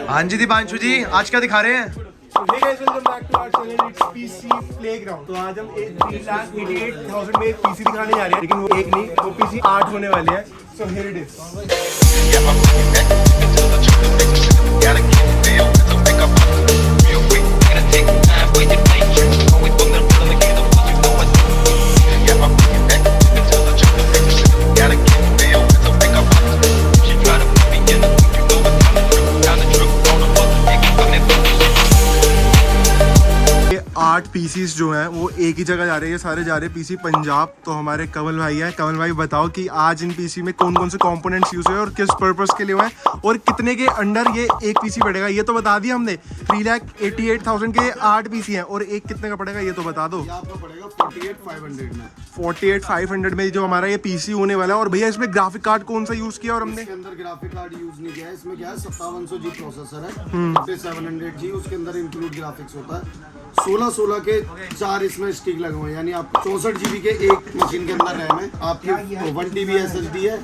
हाँ जी दीपांशु जी, आज क्या दिखा रहे हैं? Hey guys, welcome back to our channel. It's PC Playground. तो आज हम 3,88,000 में एक PC दिखाने जा रहे हैं, लेकिन वो एक नहीं, वो PC 8 होने वाले हैं. So here it is. आठ पीसीस जो हैं वो एक ही जगह जा रहे हैं, ये सारे जा रहे हैं पीसी पंजाब. तो हमारे कमल भाई हैं. कमल भाई बताओ कि आज इन पीसी में कौन कौन से कंपोनेंट्स यूज हुए और किस पर्पस के लिए हुए हैं और कितने के अंडर ये एक पीसी पड़ेगा. ये तो बता दिया हमने. 3,88,000 के 8 पीसी हैं और एक कितने का पड़ेगा ये तो बता दो. आपको पड़ेगा 48,500 में. 48,500 में जो हमारा ये पीसी होने वाला है. और भैया इसमें ग्राफिक कार्ड कौन सा यूज किया और हमने? इसके अंदर ग्राफिक कार्ड यूज नहीं किया है. इसमें क्या है 5700G प्रोसेसर है, 700G उसके अंदर इंक्लूड ग्राफिक्स होता है. 16 के 4 इसमें स्टिक लगे हुए हैं, यानी आप 64GB के एक मशीन के अंदर रैम है. आपकी 1TB SSD है,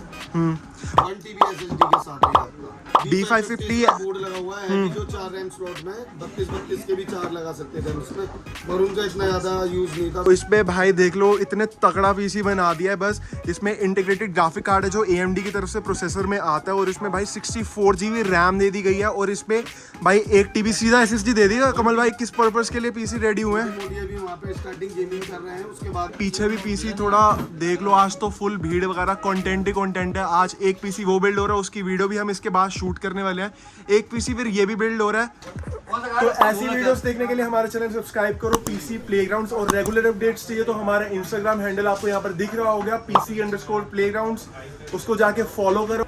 1TB SSD के साथ है आपका B550 बोर्ड लगा हुआ है जो 4 रैम स्लॉट में 32 के भी 4 लगा सकते थे उसमें, और उनका इतना ज्यादा यूज नहीं था. तो इस पे भाई देख लो इतने तगड़ा पीसी बना दिया है. बस इसमें इंटीग्रेटेड ग्राफिक कार्ड है जो AMD की तरफ से प्रोसेसर में आता है, और इसमें भाई 64GB रैम दे दी गई है, और इसमें भाई 1TB सीधा SSD दे दिया. कमल भाई किस पर्पस के लिए पीसी रेडी हुए हैं? मोदी अभी वहाँ पे स्टार्टिंग गेमिंग कर रहे हैं, उसके बाद पीछे भी पीसी थोड़ा देख लो. आज तो फुल भीड़ वगैरह कंटेंट ही कंटेंट है. आज एक पीसी वो बिल्ड हो रहा है, उसकी वीडियो भी हम इसके बाद शूट करने वाले हैं. एक पीसी फिर ये भी बिल्ड हो रहा है. तो ऐसी वीडियोस देखने के लिए हमारे चैनल सब्सक्राइब करो PC Playgrounds. और रेगुलर अपडेट्स चाहिए तो हमारा इंस्टाग्राम हैंडल आपको यहाँ पर दिख रहा होगा PC_Playgrounds. उसको जाके फॉलो करो.